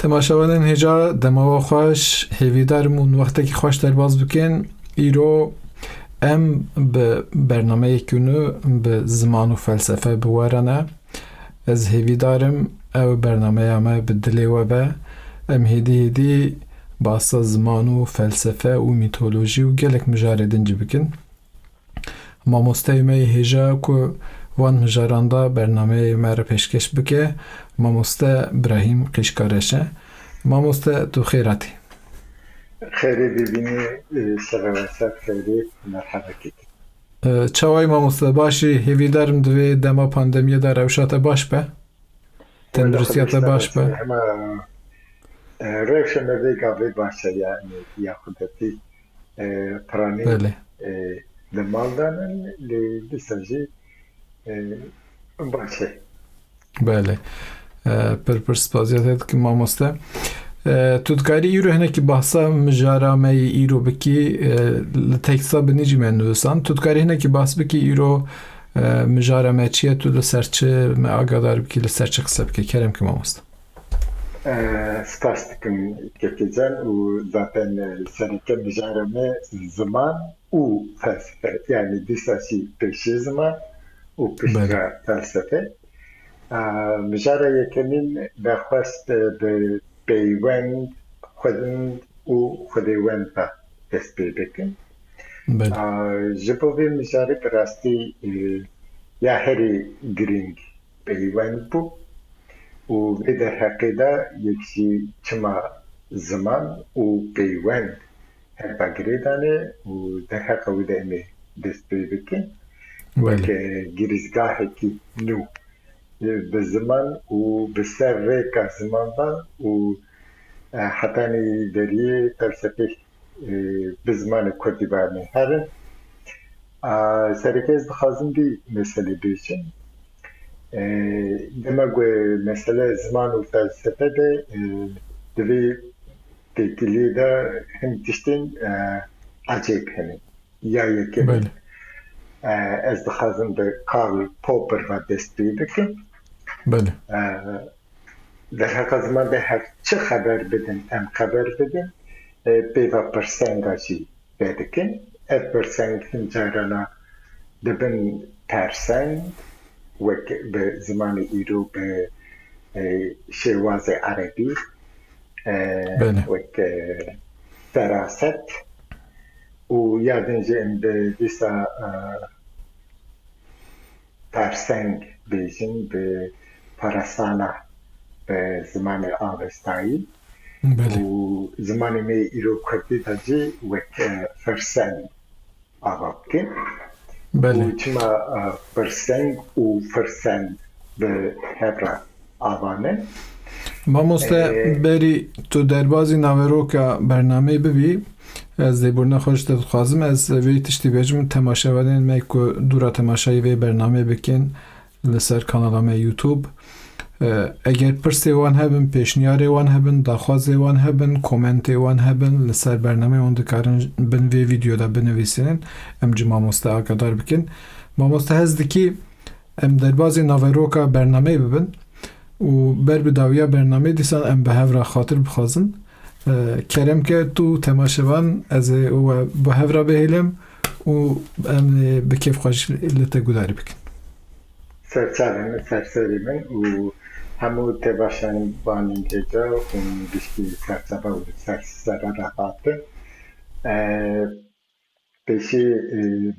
تماشاوانین هجا دماغ خوش هیویدارمون وقتی که خوش در باز بکن ایرو ام به برنامه کنو به زمان و فلسفه بوارنه از هیویدارم او برنامه همه به دلی و به ام هیدی باسا زمان و فلسفه و میتولوژی و گلک مجاردن جی بکن ما مستیمه هجا که وان مجارانده برنامه مره پیشکش بکه ما مسته ابراهیم قشکارشه ما مسته تو خیراتی خیری ببینی سلامت خیری مرحبا کیت چوای ما مسته باشی هیوی دارم دوی دما پاندمیه در روشات باش به تندرستیات باش به همه روشن نوی گاوی باشه یعنی یا خودتی پرانی بله دمال دانن لیساجی باشه بله پر سپاسیت که ما مسته تودکاری ایرو هنه که بحثا مجارامه ایرو بکی تکسا بنیجی من نوستان تودکاری هنه که بحث بکی ایرو مجارامه چیه تو لسرچه ما آگادار بکی لسرچه قصه بکی کرم که ما مست سپاستکم کتیجان و zaten سرکه مجارامه زمان و فلسفه yani دیساسی پیش زمان و پیش بله فلسفه مجاره یکنین دخواست به پیوند خودند و خودوند با دست پی بکن بله جبوی مجاره براستی یا هری گرینگ پیوند بو و در حقیقه یکی چما زمان و پیوند هر بگریدانه و در حقیقه ویده امی دست پی بکن بله وکه گریزگاه کی نو به زمان و به سر ریکا زمان با و حتی دریه فلسفه به زمان کردی برمی هرن سرکه از بخوازم دی مسئله بیشن دماغوی مسئله زمان و فلسفه ده دوی تکیلی ده هم تشتین عجیب هنه یا یکی بله از بخوازم به کارل پوپر و دست بی بکن بله در حقیقت زمان به هر چه خبر بدن ام خبر بدن پیوا پرسنگاشی بدکن اف پرسنگ هنجارانا دبن پرسنگ وک به زمان ایرو به شواز عربی بله وک فراست و یادنجه ام به دیسا پرسنگ بیجن به پرسانا به زمان آوستایی بله و زمان می ایرو کردی تاجی وک فرسنگ آوا بکن بله و چما فرسنگ و فرسنگ به هبرا آوانه ما مسته بری تو در بازی نوارو که برنامه ببی از دیبورنا خوش داد خوازم از وی تشتی بیجم تماشا ودین می که دورا تماشای وی برنامه بکن لسر کانالام یوتیوب اگر پرسی وان هبن پیشنیاری وان هبن داخوازی وان هبن کومنتی وان هبن لسر برنامه وان دکارن بن وی ویدیو دا بنویسین ام جی ما مسته آگادار بکن ما مسته هزد که ام در بازی نوارو که برنامه ببن و بر بداویا برنامه دیسان ام به هفرا خاطر بخوازن کرم که تو تماشاوان از او به هفرا بهیلم و ام به کیف خوش لطه گوداری بکن سرسری من و همو تباشن بانین هجا و بشکی سرسبا و سرسره رفاته پیشی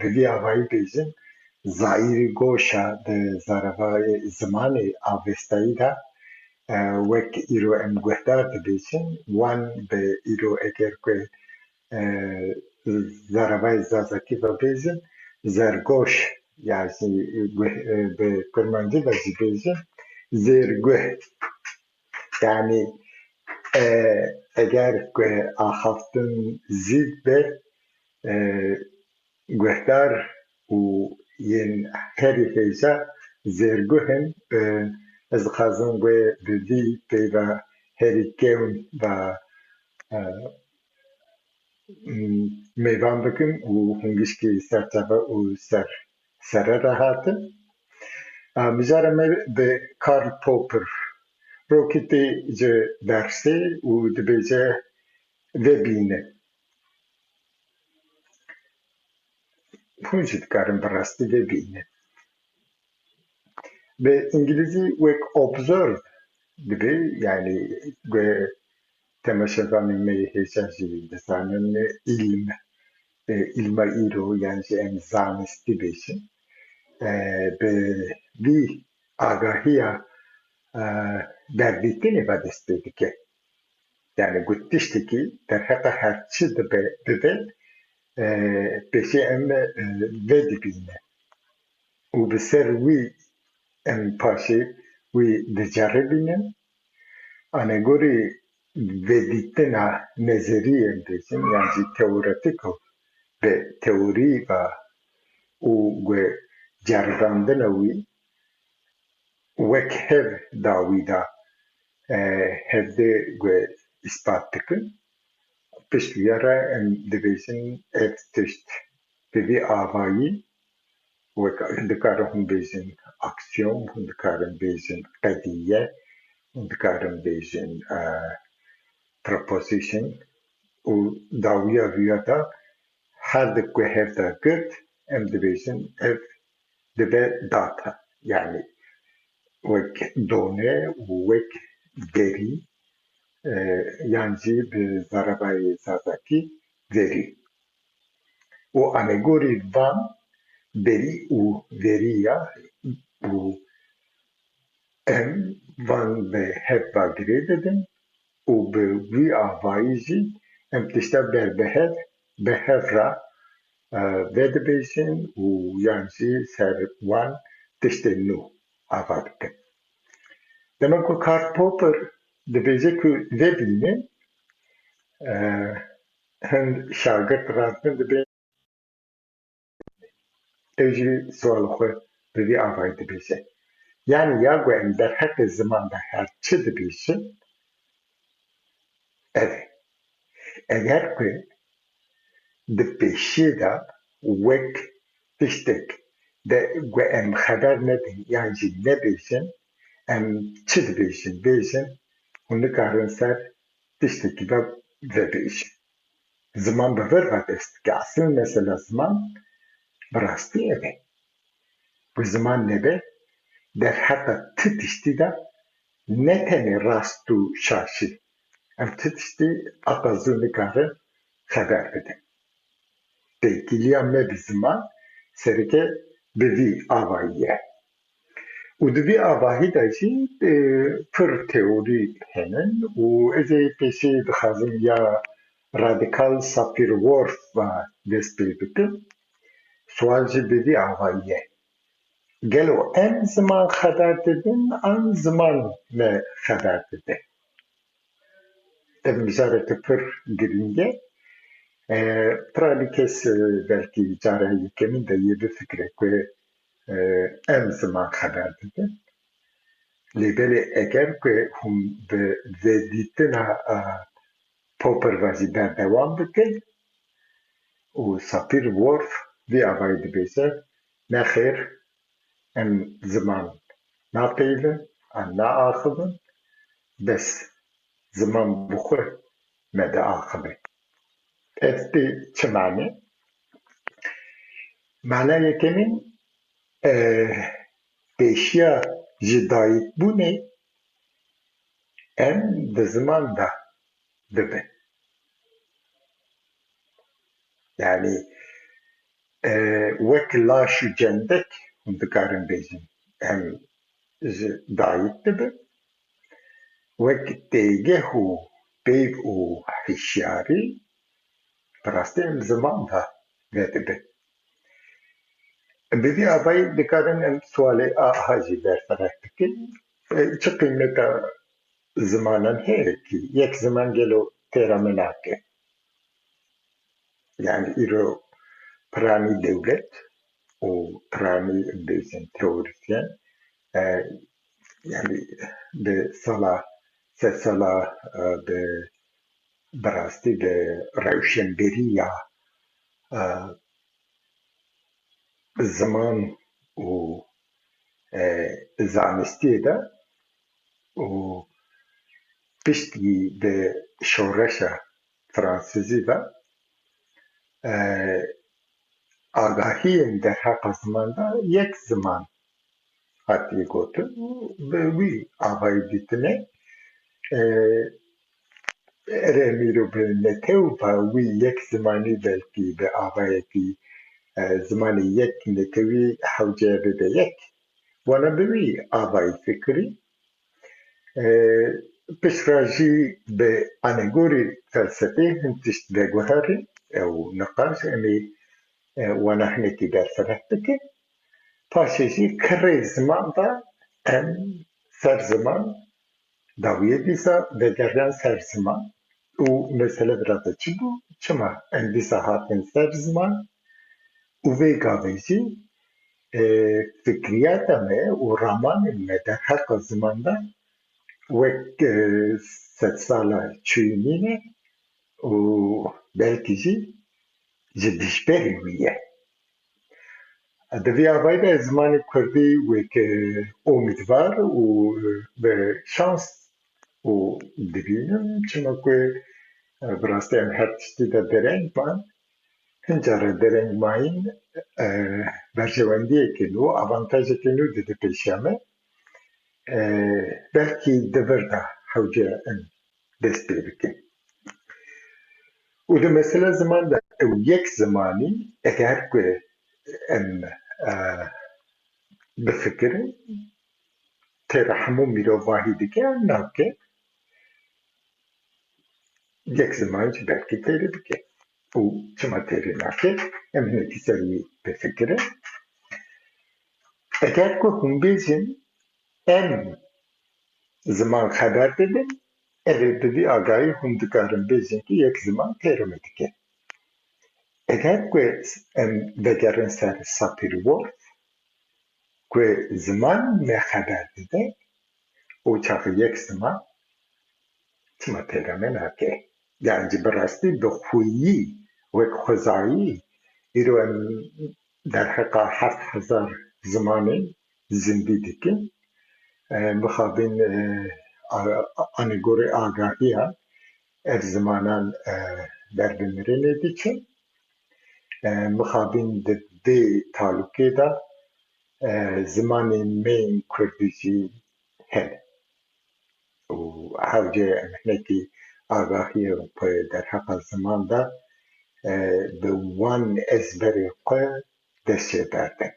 بگی آوایی بیزن زایر گوشا ده زاروای زمان آوستایی ده وک ایرو ام گوهدار ده بیزن وان به ایرو اگر که زاروای زازاکی با بیزن زرگوش یعنی به کرمانجی بازی بیزن زرگوه یعنی اگر که آخافتن زید به گوهدار و ین هری هیجا زرگوهن از خازن گوه بدی پیوا هری گون و میوان بکن و هنگیش که سرچابه و سر راحتن میذارم به کارل پوپر روکیتی جه درسی و دبیجه وبینه هونجی دکارم براستی وبینه به انگلیزی وک observe دبی یعنی تماشاگانی می هیچی دستانن علم ایرو یعنی ام زانستی بیشن به وی آگاهی دردیتنی و دستی که yani gutişti ki derhaka herçi de bebe peşi em vedibine u beser wi em paşi wi dejaribine anegori veditena nezeriye desin yani teoretik ve teori ve u ve carbandına wi wek hev davida hevde ve ispatıkın Piştiyara em dibêjin ev tişt bi vî avayî wek hûn dikarin hûn bêjin aksiyon, hûn dikarin bêjin qediye, hûn dikarin bêjin proposition û dawiya vîya da her dik ku hev da girt em dibêjin ev dibe data yani wek done û wek derî yan jî bi zerabayê zazakî verî. O alegori van berî û veriya û em van bi hev girê didin û bi vî avayî jî em tişta berbihev bi hev re vedibêjin û yan jî ser wan tiştên nû ava dikin. Demek ku Karl Popper dibêje ku vebîne hin şagird rastin dibe ew jî suala xwe bi vî avayî dibêje. Yani ya ku em derheqê ziman de her çi dibêjin ev e. Eger ku di pêşiyê de wek tiştek de ku em xeber nedin yan jî nebêjin em çi dibêjin bêjin hûn dikarin ser tiştekî de vebêjin. Ziman bi vir ve dest dike. Asıl mesele ziman bi rastî ev e. Bu ziman nebe derheqa ti tiştî de ne tenê rast û şaşî em ti tiştî aqa zû nikarin xeber bidin. Têkiliya me bi ziman sereke bi vî avayî ye. û di vî avahî de jî pir teorî henin û ez ê pêşî dixwazim ya Radikal Sapir-Whorf ve dest pê bikim. Sual jî bi vî avayî ye. Gelo em ziman xeber didin an ziman me xeber dide. Ev mijareke pir giring e. Piralî kes belkî cara yekemîn de yê bifikire ku em ziman xeber didin. Lêbelê eger ku hûn bi vedîtina Popper ve jî berdewam bikin û Sapir-Whorf vî avayî dibêje nexêr em ziman napeyivin an naaxivin bes ziman bi xwe me diaxive. Ev tê çi mane? Mana yekemîn pêşiya ji dayîkbûnê em di ziman de dibe. Yani wek laş û cendek hûn dikarin bêjin em ji dayîk dibin. Wek têgeh û pêv û hişyarî bi rastî em ziman de vedibin. Bi vî avayî dikarin em sualê aha jî bertaraf bikin. Çi qîmeta zimanan heye ki yek ziman gelo têra me nake. Yani îro piranî dewlet û piranî bêjin teorîsyen yani bi sala sed sala bi rastî bi rewşenberiya ziman û zanistiyê de û piştî bi şoreşa Fransızî ve agahiyên derheqa ziman de yek ziman hatiye gotin û bi wî avayî dîtine erê mirov netew ve wî yek zimanî belkî bi avayekî zimanê yek netewî hewce bibe yek wana bi wî avayî fikirî piştre jî bi anegorî felsefê hin tişt veguherîn ew niqaş em ê wana hinekî berfireh bikin paşê jî kirê ziman de em ser ziman dawiye dîsa vegeriyan ser ziman û mesele biraz çi bû çima em dîsa hatin ser ziman û vê gavê jî fikriyata me û ramanên me derheqa ziman de wek sedsala çûyînî ne û belkî jî ji dijberê wî ye. Di vê avayî de zimanê Kurdî wek umîdvar û bi şans û dibînim çima ku bi rastî em her tiştî de dereng man hin care dereng mayîn berjewendiyekê nû avantajekê nû dide pêşiya me belkî di vir de hewce em dest pê bikin. û di mesele ziman de ew yek zimanî eger ku em bifikirin têra hemû mirov wahî dike em nake yek ziman jî belkî têrê bike û çima têrê nake em hinekî ser wî bifikirin eger ku hûn bêjin em ziman xeber didin evê bi vî agahî hûn dikarin bêjin ku yek ziman têro me dike. Eger ku em vegerin ser Sapir-Whorf ku ziman me xeber dide û çaxê yek ziman çima têra me nake yani bi rastî bi xwîyî wek xwezayî îro em derheqa heft hezar zimanên zindî dikin mixabin anegorê agahiyan ev zimanan ber bi mirinê diçin mixabin di vê talûkê de zimanên mêyên Kurdî jî hene û hewce em hinekî agahiyê xwe derheqa ziman de bi wan ezberê xwe dest jê berdin.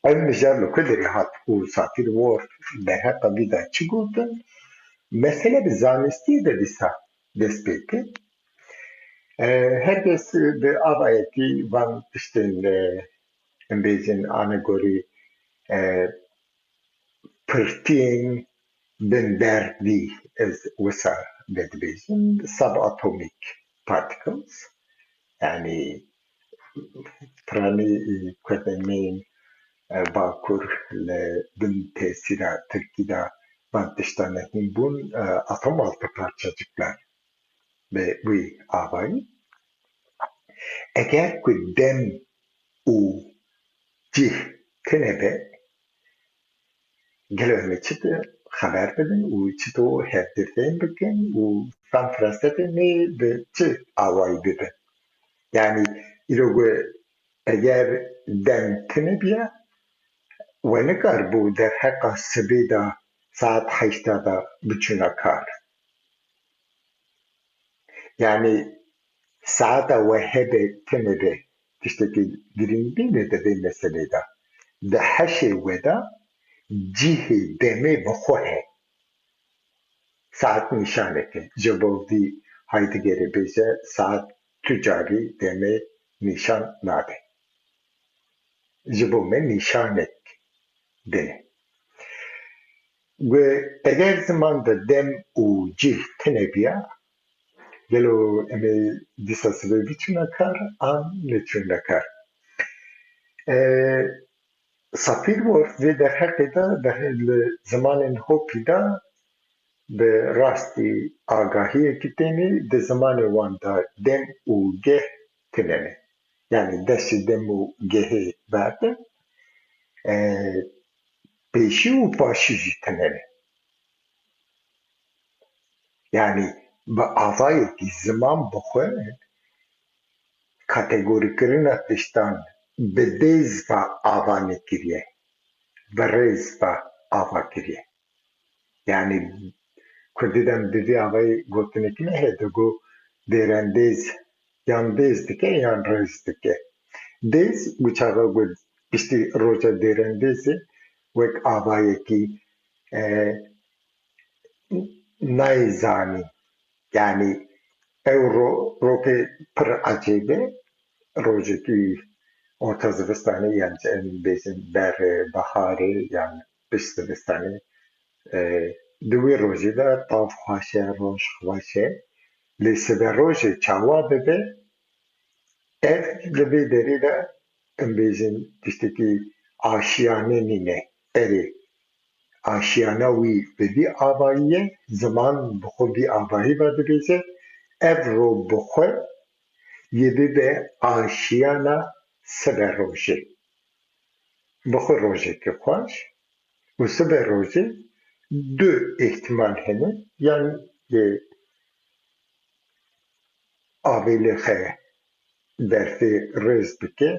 Ev mijar li ku derê hat û Sapir-Whorf derheqa wî de çi gotin mesele bi zanistiyê de dîsa dest pê kir her kes bi avayekî van tiştên em bêjin anegorî pirtiyên bin derdî ez wisa vedibêjim subatomic particles yani piranî Kurdên me yên bakur li bin tesîra Tirkî de van tiştan de hînbûn atom altı parçacıklar bi wî avayî eger ku dem û cih tune be gelo em ê çi xeber bidin û çi hevdirteyên bikin û van firastebin nê bi çi awayî bibin yani îro ku eger dem tune biya we nikar bû derheqa sibê de saet heşta de biçûne kar yani saeta we hebe tune be tiştekî girîng bîne di vê meselê de di heşê we de cihê demê bi xwe he saet nîşanek e ji bo vî Heideggerê bêje saet tu carî demê nîşan nade ji bo me nîşanek dine ve eger ziman de dem û cih tune biya gelo em ê dîsa sibê biçûne kar an neçûne kar Sapir-Whorf vê derheqê de li zimanên Hopî de bi rastî agahiyekî têne di zimanê wan de dem û geh tune ne yani destê dem û gehê berdin pêşî û paşî jî tune ne Yani bu avayı ki zaman bixwe kategorîkirina tiştan bi dêz ve ava nekiriye, bi rêz ve ava kiriye. Yani Kurdî de bi vî avayî gotinekî heye digo dêrendêz yan dêz dike yan rêz dike. Dêz uçağa got piştî roja dêrendêzê wek avayekî nayzanî. Yani ew rokê pir ecêb e rojekî orta zivistanê yan em bêjin berê, biharê yan pişt zivistanê di wê rojê de tav xweş e, roj xweş e. Lê siberojê çawa bibe ev li vê derê de em bêjin tiştekî aşiyanê nîne. Erê aşiyana wî bi vî avayî ye, ziman bi xwe vî avayî ve dibêje, ev ro bi xwe yê bibe aşiyana siberojê. Bi xwe rojekî xweş û siberojê du ihtimal hene, yan avê li xe berfê rêz bike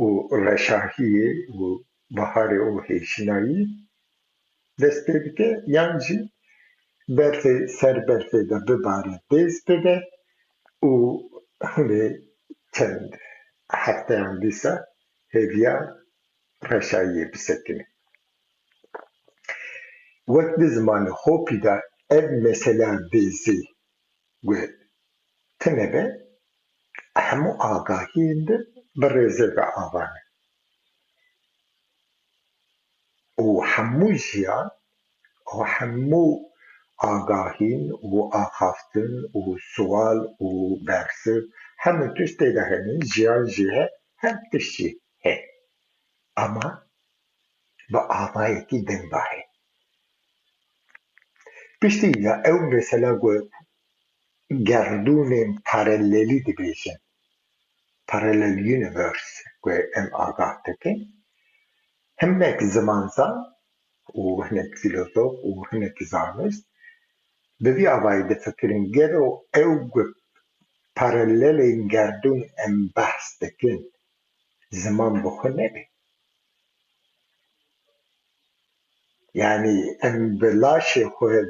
û reşahiyê û biharê û hêşinayî dest pê bike, yan jî berfê ser berfê de bibare dêz bibe û lê çend hefteyan dîsa hêviya reşayiyê bisekine. Wek di zimanê Hopî de ev mesela dêzî tinebe hemû agahiyên din bi rêzê ve avan e. û hemû jiyan û hemû agahîn û axaftin û sual û bersiv hemû tişt tê de hene, jiyan jî he, her tişt jî he. Ama bi avayekî din ve he. Piştî ya ew mesela gerdûnên paralelî dibêjin, parallel universe em agah dikin, hinek zimanzan û hinek fîlozof û hinek zanist bi vî avayî difikirin gelo ew paralelên gerdûn em behs dikin, ziman bi xwe nebe. Yani em bi laşê xwe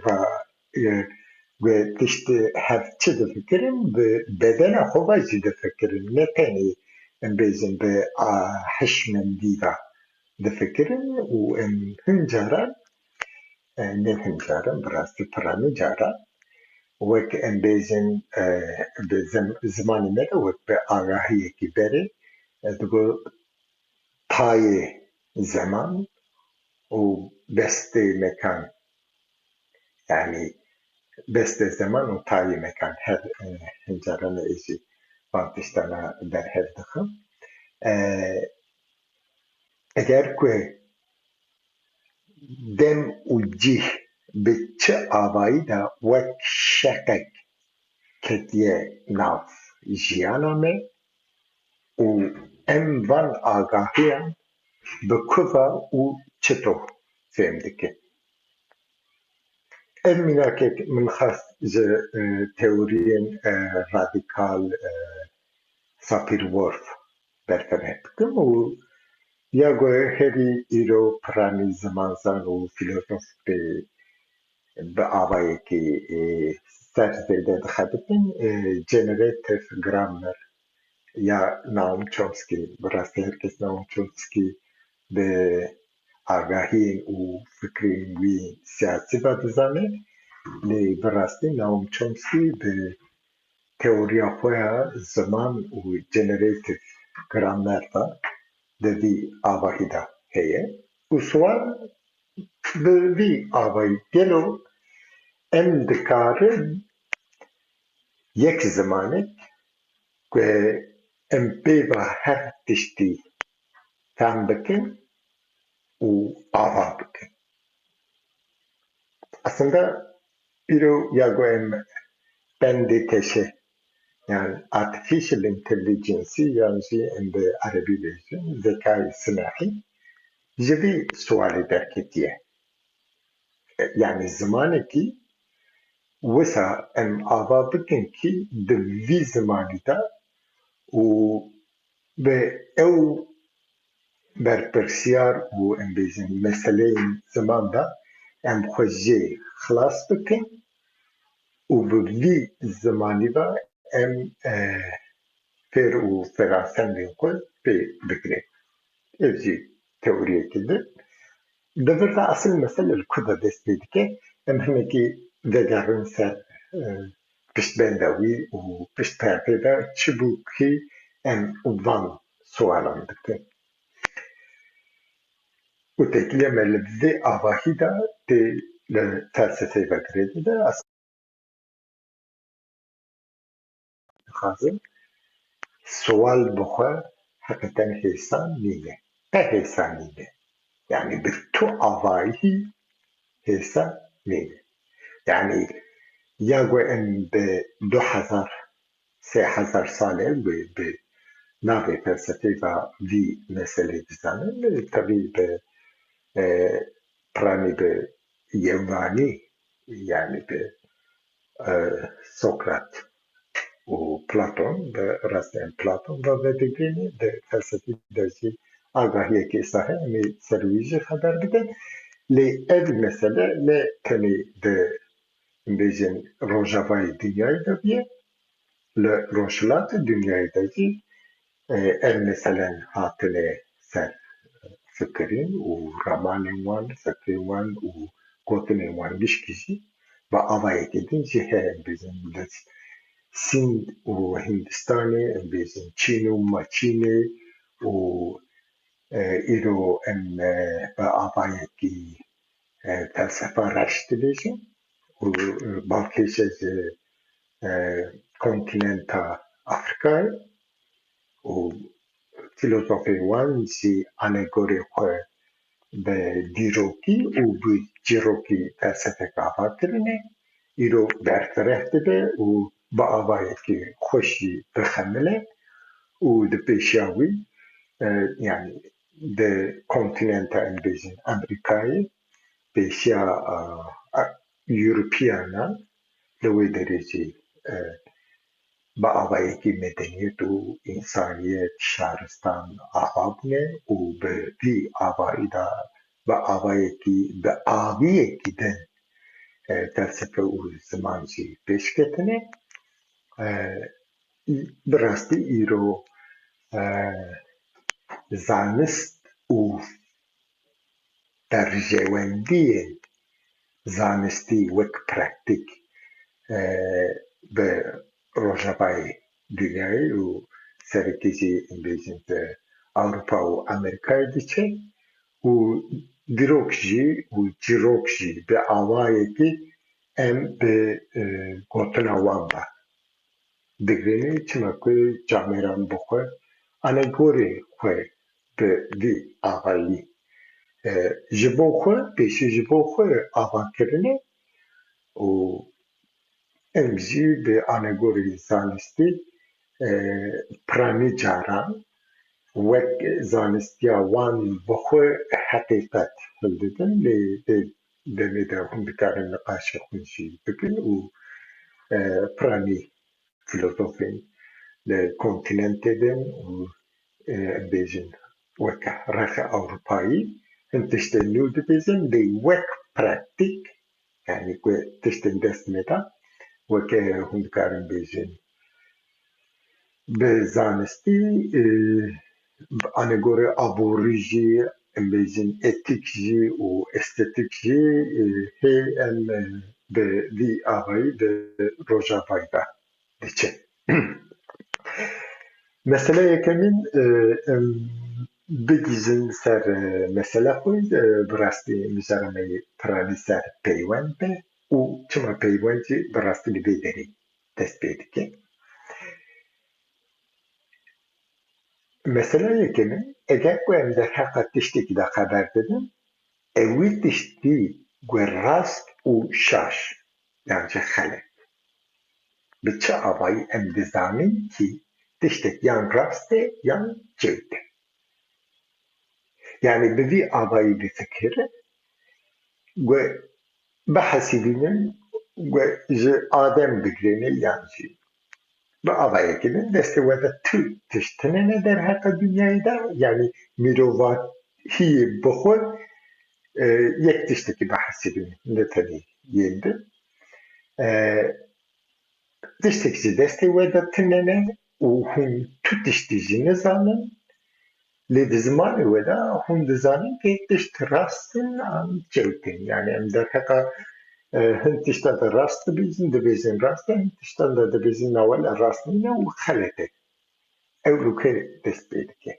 ve tiştî hevçi difikirin, bi bedena xwe ve jî difikirin. Ne tenê em bêjin bi hişmendî ve difikirin û em hin caran, ne hin caran, bi rastî piranî caran wek em bêjin bi zimanê me de wek bi agahiyekî berê digo tayê zeman û bestê mekan. Yani bestê zeman û tayê mekan her hin caran ez jî van tiştana berhev dikim. Eger ku dem û cih bi çi avayî de wek şeqek ketiye nav jiyana me û em van agahiyan bi ku ve û çito fêm dikin. Ev mînakek min xwest ji teoriyên radîkal Sapir-Whorf berfireh bikim û ya herî îro piranî zimanzan û fîlozof bi avayekî ser zêde dixebitin, generative grammar ya Noam Chomsky. Bi rastî herkes Noam Chomsky bi agahiyên û fikrên wî siyasî ve dizane, lê bi rastî Noam Chomsky bi teoriya xwe ya ziman û generative grammar ve di vî avahî de heye. Û swal bi vî avayî gelo em dikarin yek zimanek em pêva her tiştî fehm bikin û ava bikin. Aslında îro ya em pendê teşe yani artificial intelligence'î yan jî em bi erebî bêjin zekayê sinahî ji vî swalê derketiye. Yani zimanekî وسا ام آوا بکن کی د وی زمانی دا و به او برپرسیار و ام بیزن مسئله زمان دا ام خوژه خلاص بکن و به وی زمانی دا ام فر و فرانسن دین کل بگره evci teoriye kedi. Devirde asıl mesele kuda destedi ki em hemeki vegarın ser pişt bendavi u pişt perpeda çibuki em uvan sualandık. Utekile melebzi avahi da de felsefe vegredi de asıl sual bukha hakikaten hesan nine. Hesan nine. Yani bir tu avahi hesan nine. يعني ياغو ان ب 2000 3000 ساله ب ناوی فلسفه و وی مسئله بزنن طبیعی به پرانی به یونانی yani به سقراط و پلاتون به راستین پلاتون و دیگری به فلسفه درجی آگاهی که صحیح می سرویج خبر بده لی اول مسئله لی تنی ده بیشتر روجاوی دنیای دنیا ل روشلات دنیای دنیا مثلا هاتنه سر فکرین و رمان وان فکر وان و گوتن وان بیشکیزی و آوایی کدین جهه بیشتر دست سند و هندستانی بیشتر چین و ماچینه و ایرو با آوایی کی فلسفه رشد بیشتر و باکیش از kontinenta Afrika'yı o filozofi wan jî anegorê xwe bi dîrokî û bi çîrokî felsefek ava kirine îro berfireh dibe û bi avayekî xweş jî bixemile û di pêşiya wî yani di kontinenta em bêjin Amerîkayê pêşiya Ewropiyanan li wê derêcî با آوایکی مدنیت و انسانیت شهرستان آوا بونه و به وی آوایی دا با آوایکی به آویکی دن فلسفه و زمانجی پیش کتنه براستی ایرو زانست و در جواندی زانستی وک پرکتیک به روجاوای dünyayı و سرکیجی بیشتر به اروپا و امریکای دیچه و دیروکجی و جیروکجی به آوایی که ام به گوتنا وان با دگرینه چما که جامعران بخواه انگوری خواه به دی آوایی جبو خواه پیشی جبو خواه آوا کرنه و امجی به آنگوری زانستی پرانی جاران وک زانستیا وان بخو حقیقت هلدن لی دمی دا هم بکارن نقاش خونشی بکن و پرانی فیلوزوفین لی کنتیننت دن و بیجن وک رخ اوروپایی هم تشتن نود بیجن لی وک پرکتیک yani tiştin destmeda وک هم بکارن بیجن به زانستی انگور آبوریجی بیشتر اتیکجی و استتیکجی هی ام به وی آوایی به روجاوای دا دیچه مسئله یکمین بگیزن سر مسئله خوی براستی میزارمه پرانی سر پیوند به و چما پیوندی براستی بیدری دست بیدی که Mesela yekinin eger ku em derheqa tiştekî de xeber didin, ew wî tiştî gu rast û şaş yan ji xelek. Bi çi avayî em dizanin kî tiştek yan rast e yan cêwt e. Yani bi vî avayî bifikire gu bihesibînin و ji adem bigrêne yan jî bi avayekî din destê we de tu tiştine ne derheqa dunyayê de yanî mirovatiyê bi xwe yek tiştekî behsî bîne ne tenê yên din tiştek ji destê we de tune ne û hûn tu tiştî jî nizanin lê di zimanê we de hûn dizanin kê tişt rast in an çewt in yani em derheqa hin tişta de rast dibêjin dibêjin rast e hin tiştan de dibêjin nawela rast nîne û xelet e ew rûkê dest pê dike